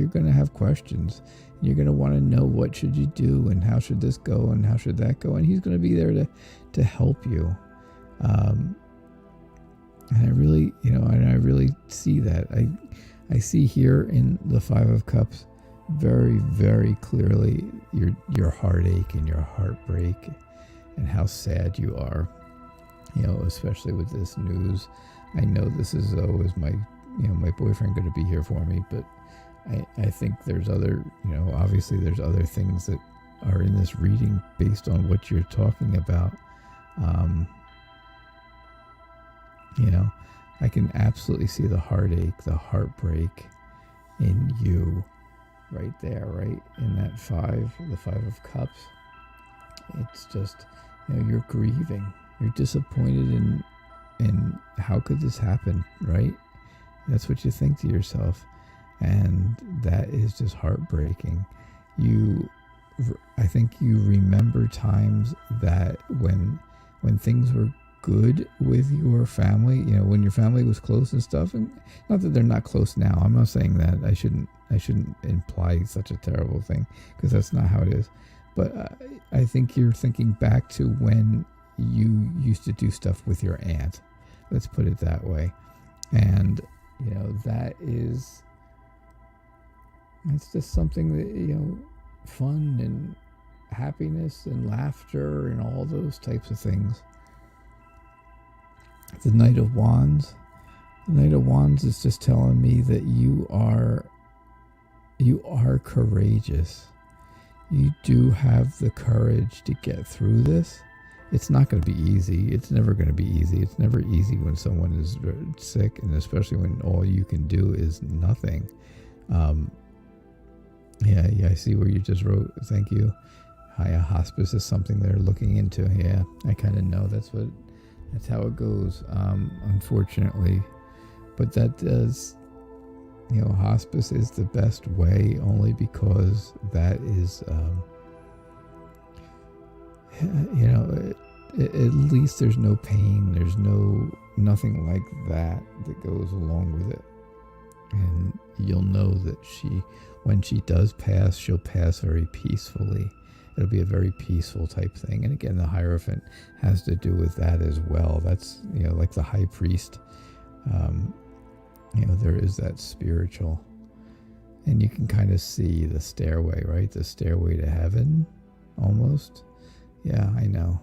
going to have questions. You're going to want to know what should you do and how should this go and how should that go, and he's going to be there to help you. And I really see that. I see here in the 5 of Cups very, very clearly your heartache and your heartbreak and how sad you are. Especially with this news. I know this is always my boyfriend going to be here for me, but I think there's other, obviously there's other things that are in this reading based on what you're talking about. I can absolutely see the heartache, the heartbreak in you right there, right in that the 5 of Cups. It's just, you're grieving. You're disappointed in how could this happen, right? That's what you think to yourself. And that is just heartbreaking. I think you remember times that when things were good with your family, when your family was close and stuff, and not that they're not close now. I'm not saying that. I shouldn't imply such a terrible thing, because that's not how it is. But I think you're thinking back to when you used to do stuff with your aunt. Let's put it that way. And, it's just something that, fun and happiness and laughter and all those types of things. The Knight of Wands. The Knight of Wands is just telling me that you are courageous. You do have the courage to get through this. It's not going to be easy. It's never going to be easy. It's never easy when someone is sick, and especially when all you can do is nothing. Yeah, I see where you just wrote, thank you. Hospice is something they're looking into. Yeah, I kind of know that's how it goes, unfortunately. But that does, hospice is the best way, only because that is, at least there's no pain. There's nothing like that goes along with it. And you'll know that when she does pass, she'll pass very peacefully. It'll be a very peaceful type thing. And again, the Hierophant has to do with that as well. That's, like the high priest. There is that spiritual. And you can kind of see the stairway, right? The stairway to heaven, almost. Yeah, I know.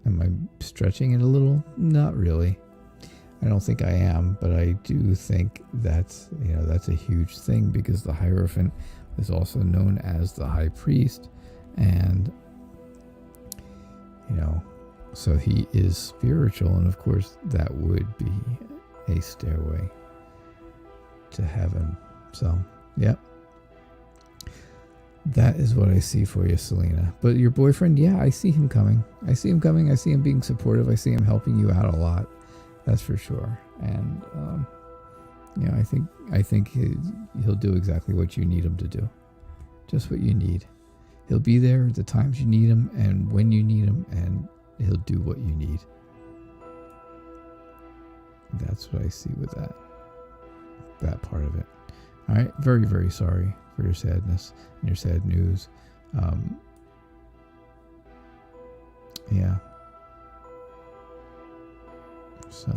Am I stretching it a little? Not really. I don't think I am, but I do think that's a huge thing, because the Hierophant is also known as the high priest, and so he is spiritual, and of course that would be a stairway to heaven. So, yep. That is what I see for you, Selena. But your boyfriend, yeah, I see him coming. I see him being supportive. I see him helping you out a lot. That's for sure. And I think he'll do exactly what you need him to do. Just what you need. He'll be there at the times you need him and when you need him, and he'll do what you need. That's what I see with that part of it. All right, very, very sorry for your sadness and your sad news. Yeah. So,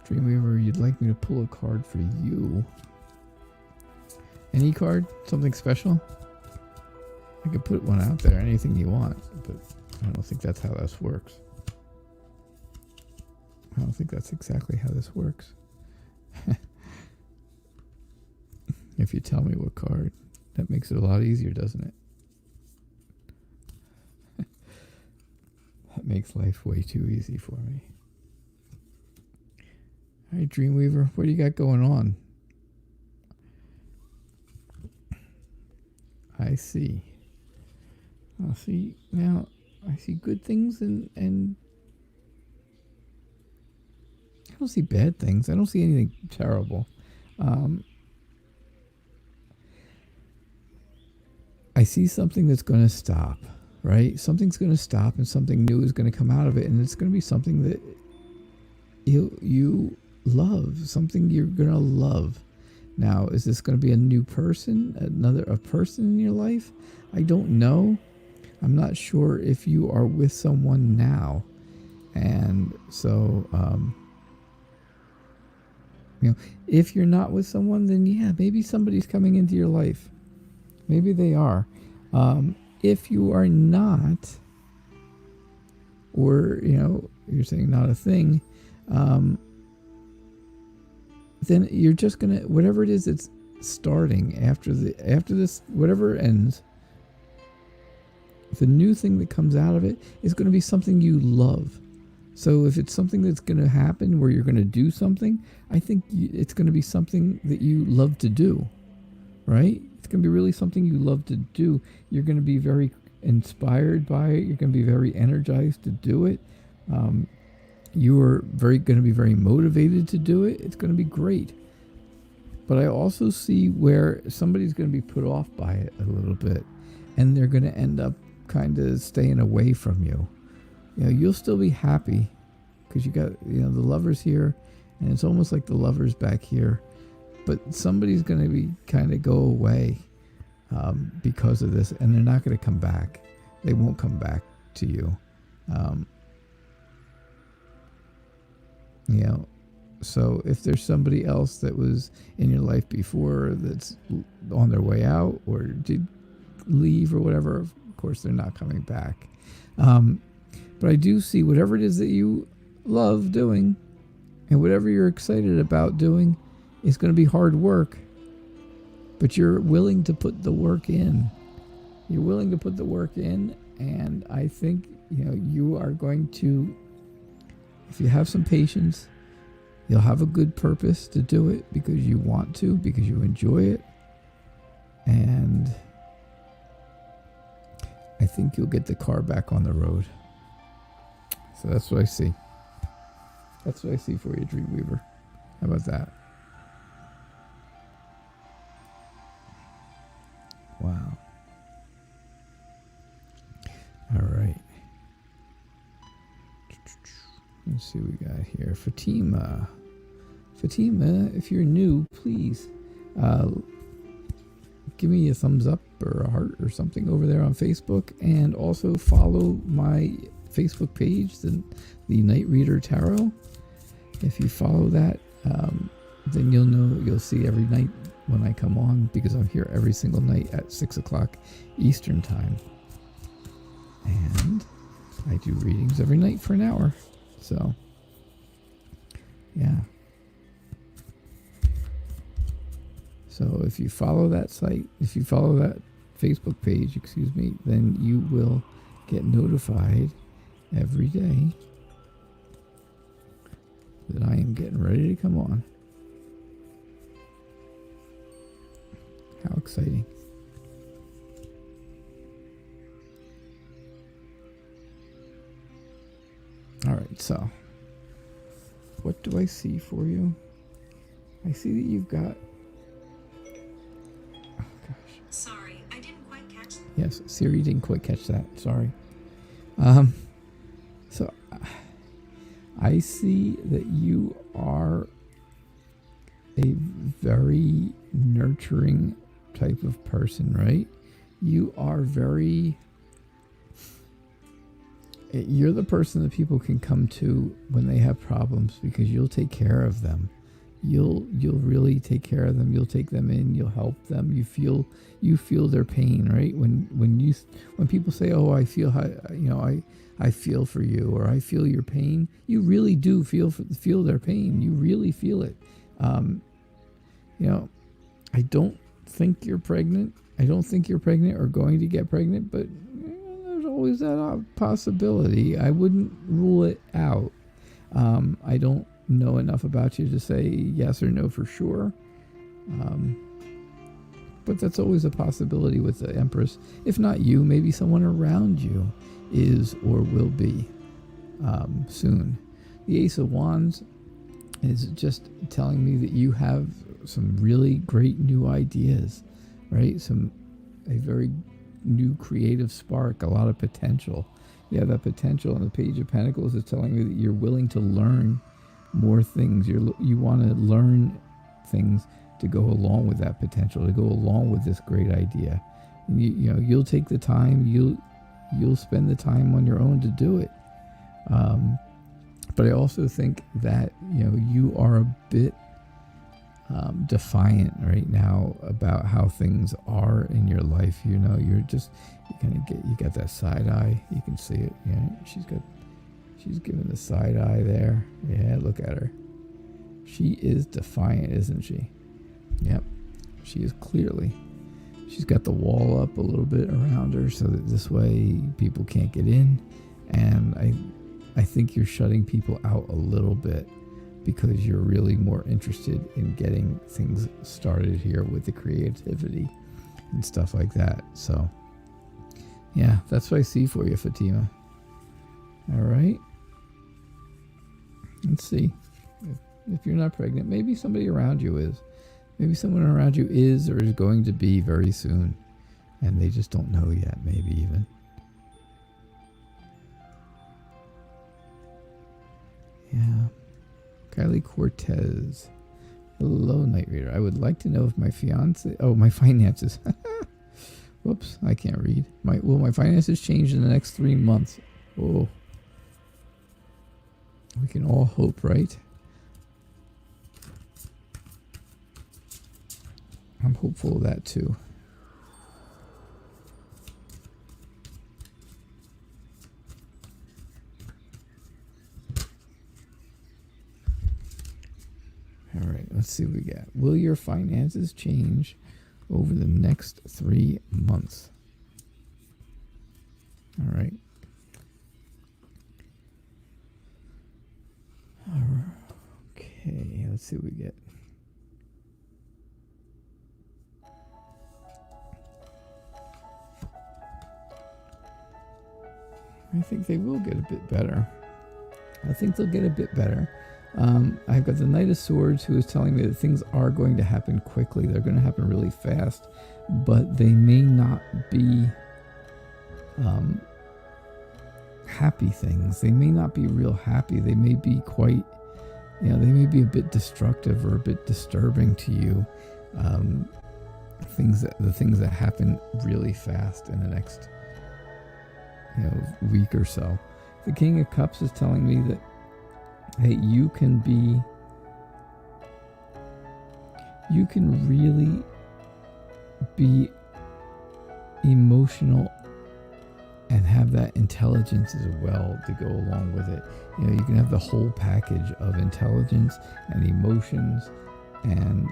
Dreamweaver, you'd like me to pull a card for you? Any card? Something special? I could put one out there, anything you want, but I don't think that's how this works. I don't think that's exactly how this works. If you tell me what card, that makes it a lot easier, doesn't it? That makes life way too easy for me. All right, Dreamweaver, what do you got going on? I see. Now I see good things and I don't see bad things. I don't see anything terrible. I see something that's going to stop, right? Something's going to stop and something new is going to come out of it, and it's going to be something that you love, something you're going to love. Now, is this going to be a new person, a person in your life? I don't know. I'm not sure if you are with someone now. And so, if you're not with someone, then yeah, maybe somebody's coming into your life. Maybe they are. If you are not, or, you're saying not a thing, then you're just going to, whatever it is that's starting after this, whatever ends, the new thing that comes out of it is going to be something you love. So if it's something that's going to happen where you're going to do something, I think it's going to be something that you love to do, right? It's going to be really something you love to do. You're going to be very inspired by it. You're going to be very energized to do it. You are going to be very motivated to do it. It's going to be great. But I also see where somebody's going to be put off by it a little bit, and they're going to end up kind of staying away from you. You'll still be happy because you got, the lovers here, and it's almost like the lovers back here. But somebody's going to be kind of go away because of this, and they're not going to come back. They won't come back to you. So if there's somebody else that was in your life before that's on their way out or did leave or whatever, of course they're not coming back. But I do see whatever it is that you love doing and whatever you're excited about doing is going to be hard work, but you're willing to put the work in. You're willing to put the work in, and I think, you are going to, if you have some patience, you'll have a good purpose to do it because you want to, because you enjoy it. And I think you'll get the car back on the road. So that's what I see. That's what I see for you, Dreamweaver. How about that? Wow. All right. Let's see what we got here. Fatima, if you're new, please give me a thumbs up or a heart or something over there on Facebook, and also follow my Facebook page, the Night Reader Tarot. If you follow that, then you'll see every night when I come on, because I'm here every single night at 6 o'clock Eastern time. And I do readings every night for an hour. So, yeah. So if you follow that site, if you follow that Facebook page, then you will get notified every day that I am getting ready to come on. How exciting. All right, so what do I see for you? I see that you've got... Oh, gosh. Sorry, I didn't quite catch that. Yes, Siri didn't quite catch that. Sorry. So I see that you are a very nurturing type of person, right? You are very... You're the person that people can come to when they have problems, because you'll take care of them. You'll really take care of them. You'll take them in. You'll help them. You feel their pain, right? When people say, "Oh, I feel I feel for you," or "I feel your pain," you really do feel their pain. You really feel it. I don't think you're pregnant. I don't think you're pregnant or going to get pregnant, but there's always that possibility. I wouldn't rule it out. I don't know enough about you to say yes or no for sure. But that's always a possibility with the Empress. If not you, maybe someone around you is or will be soon. The Ace of Wands is just telling me that you have some really great new ideas, right? A very new creative spark, a lot of potential. Yeah, that potential. And the Page of Pentacles is telling me that you're willing to learn more things. You want to learn things to go along with that potential, to go along with this great idea. And you'll take the time. You'll spend the time on your own to do it. But I also think that you are a bit defiant right now about how things are in your life. You got that side eye. You can see it. Yeah, she's giving the side eye there. Yeah, look at her. She is defiant, isn't she? Yep, she is clearly. She's got the wall up a little bit around her so that this way people can't get in. And I think you're shutting people out a little bit because you're really more interested in getting things started here with the creativity and stuff like that. So, yeah, that's what I see for you, Fatima. All right. Let's see. If you're not pregnant, maybe somebody around you is. Maybe someone around you is or is going to be very soon. And they just don't know yet, maybe even. Yeah. Kylie Cortez. Hello, Night Reader. I would like to know if my finances. Whoops, I can't read. Will my finances change in the next 3 months? Oh. We can all hope, right? I'm hopeful of that too. All right, let's see what we got. Will your finances change over the next 3 months? All right. Okay, let's see what we get. I think they will get a bit better. I think they'll get a bit better. I've got the Knight of Swords who is telling me that things are going to happen quickly. They're going to happen really fast, but they may not be happy things. They may not be real happy. They may be quite, they may be a bit destructive or a bit disturbing to you. the things that happen really fast in the next week or so. The King of Cups is telling me that, hey, you can really be emotional and have that intelligence as well to go along with it. You can have the whole package of intelligence and emotions, and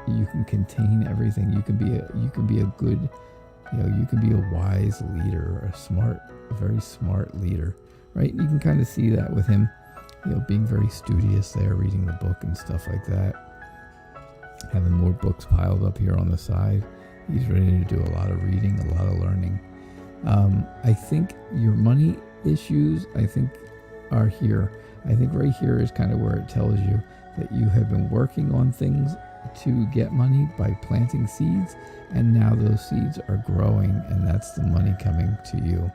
you can contain everything. You can be a good, you can be a wise leader, a very smart leader, right? You can kind of see that with him, being very studious there, reading the book and stuff like that. Having more books piled up here on the side. He's ready to do a lot of reading, a lot of learning. I think your money issues, are here. I think right here is kind of where it tells you that you have been working on things to get money by planting seeds, and now those seeds are growing, and that's the money coming to you.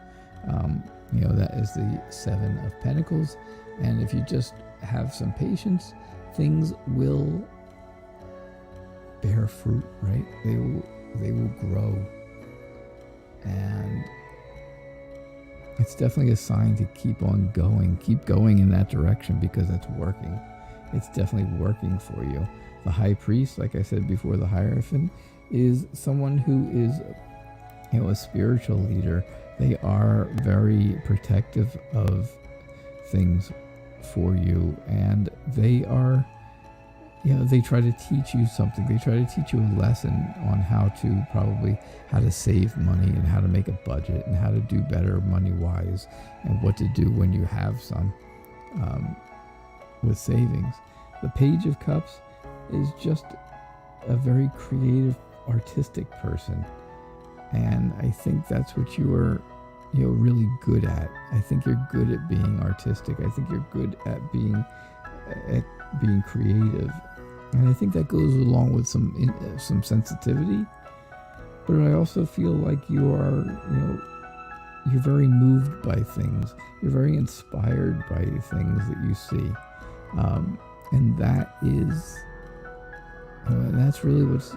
That is the Seven of Pentacles, and if you just have some patience, things will bear fruit, right? They will grow, and it's definitely a sign to keep going in that direction, because it's working. It's definitely working for you. The High Priest, like I said before, the Hierophant, is someone who is, a spiritual leader. They are very protective of things for you, and they are, they try to teach you something. They try to teach you a lesson on how to save money and how to make a budget and how to do better money-wise, and what to do when you have some with savings. The Page of Cups is just a very creative, artistic person, and I think that's what you are really good at. I think you're good at being artistic. I think you're good at being creative, and I think that goes along with some sensitivity. But I also feel like you are, you're very moved by things. You're very inspired by things that you see, and that is, and that's really what's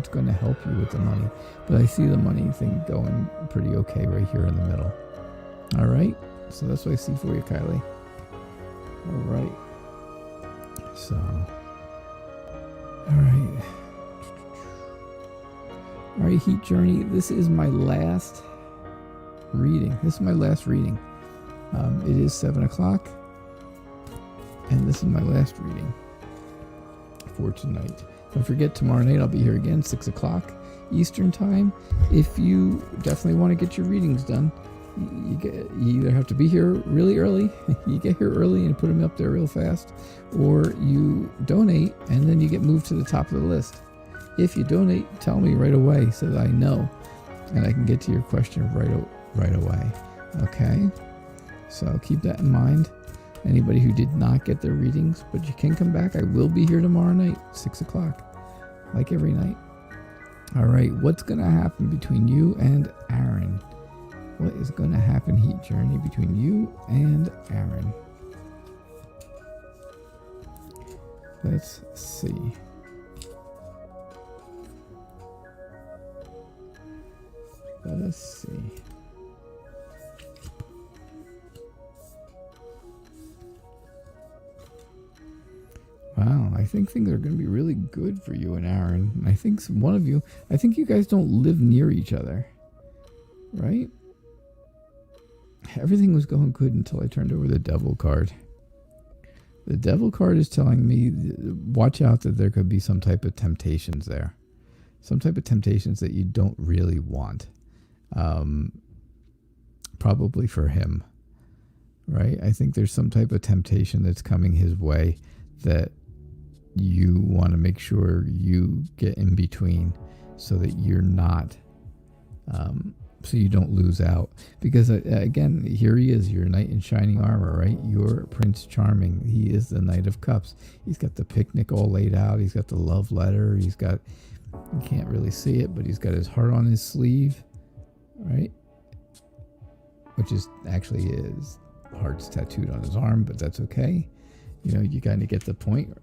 going to help you with the money. But I see the money thing going pretty okay right here in the middle. All right, so that's what I see for you, Kylie. All right, so, all right, Heat Journey, this is my last reading. It is 7 o'clock, and this is my last reading for tonight. Don't forget, tomorrow night I'll be here again, 6 o'clock Eastern time. If you definitely want to get your readings done, you either have to be here really early, you get here early and put them up there real fast, or you donate and then you get moved to the top of the list. If you donate, tell me right away so that I know and I can get to your question right away. Okay? So keep that in mind. Anybody who did not get their readings, but you can come back. I will be here tomorrow night, 6 o'clock, like every night. All right, what's going to happen between you and Aaron? What is going to happen, Heat Journey, between you and Aaron? Let's see. Let us see. Wow, I think things are going to be really good for you and Aaron. I think I think you guys don't live near each other, right? Everything was going good until I turned over the Devil card. The Devil card is telling me, watch out that there could be some type of temptations there. Some type of temptations that you don't really want. Probably for him, right? I think there's some type of temptation that's coming his way that you want to make sure you get in between so that you're not, so you don't lose out. Because again, here he is, your knight in shining armor, right? Your Prince Charming. He is the Knight of Cups. He's got the picnic all laid out. He's got the love letter. He's got, you can't really see it, but he's got his heart on his sleeve, right? Which is actually his heart's tattooed on his arm, but that's okay. You kind of get the point.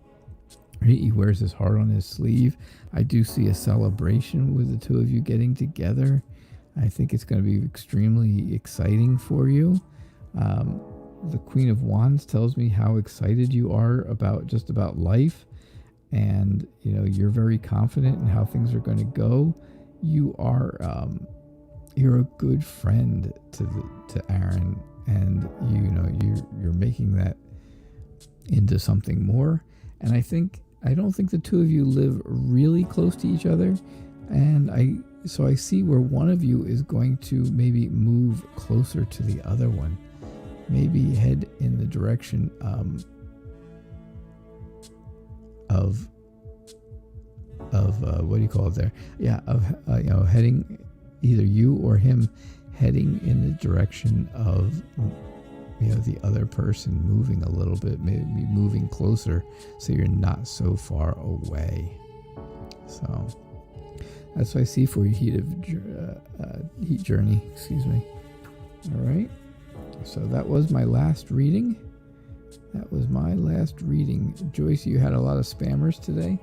He wears his heart on his sleeve. I do see a celebration with the two of you getting together. I think it's going to be extremely exciting for you. The Queen of Wands tells me how excited you are about just about life, and you're very confident in how things are going to go. You are you're a good friend to Aaron, and you're making that into something more. And I don't think the two of you live really close to each other, and I see where one of you is going to maybe move closer to the other one, maybe head in the direction of what do you call it there? Yeah, of heading, either you or him heading in the direction of the other person, moving a little bit, maybe moving closer, so you're not so far away. So that's what I see for you, heat journey. Excuse me. All right. So that was my last reading. Joyce, you had a lot of spammers today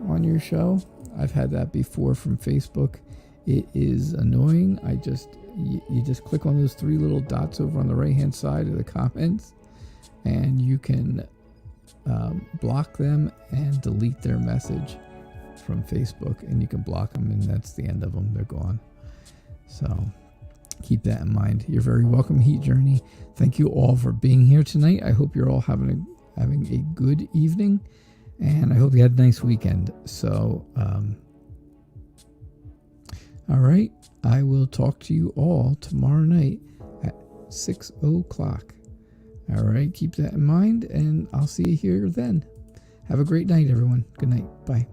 on your show. I've had that before from Facebook. It is annoying. You just click on those three little dots over on the right hand side of the comments, and you can block them and delete their message from Facebook, and you can block them, and that's the end of them. They're gone. So keep that in mind. You're very welcome, Heat Journey. Thank you all for being here tonight. I hope you're all having a good evening, and I hope you had a nice weekend. So all right, I will talk to you all tomorrow night at 6 o'clock. All right, keep that in mind, and I'll see you here then. Have a great night, everyone. Good night. Bye.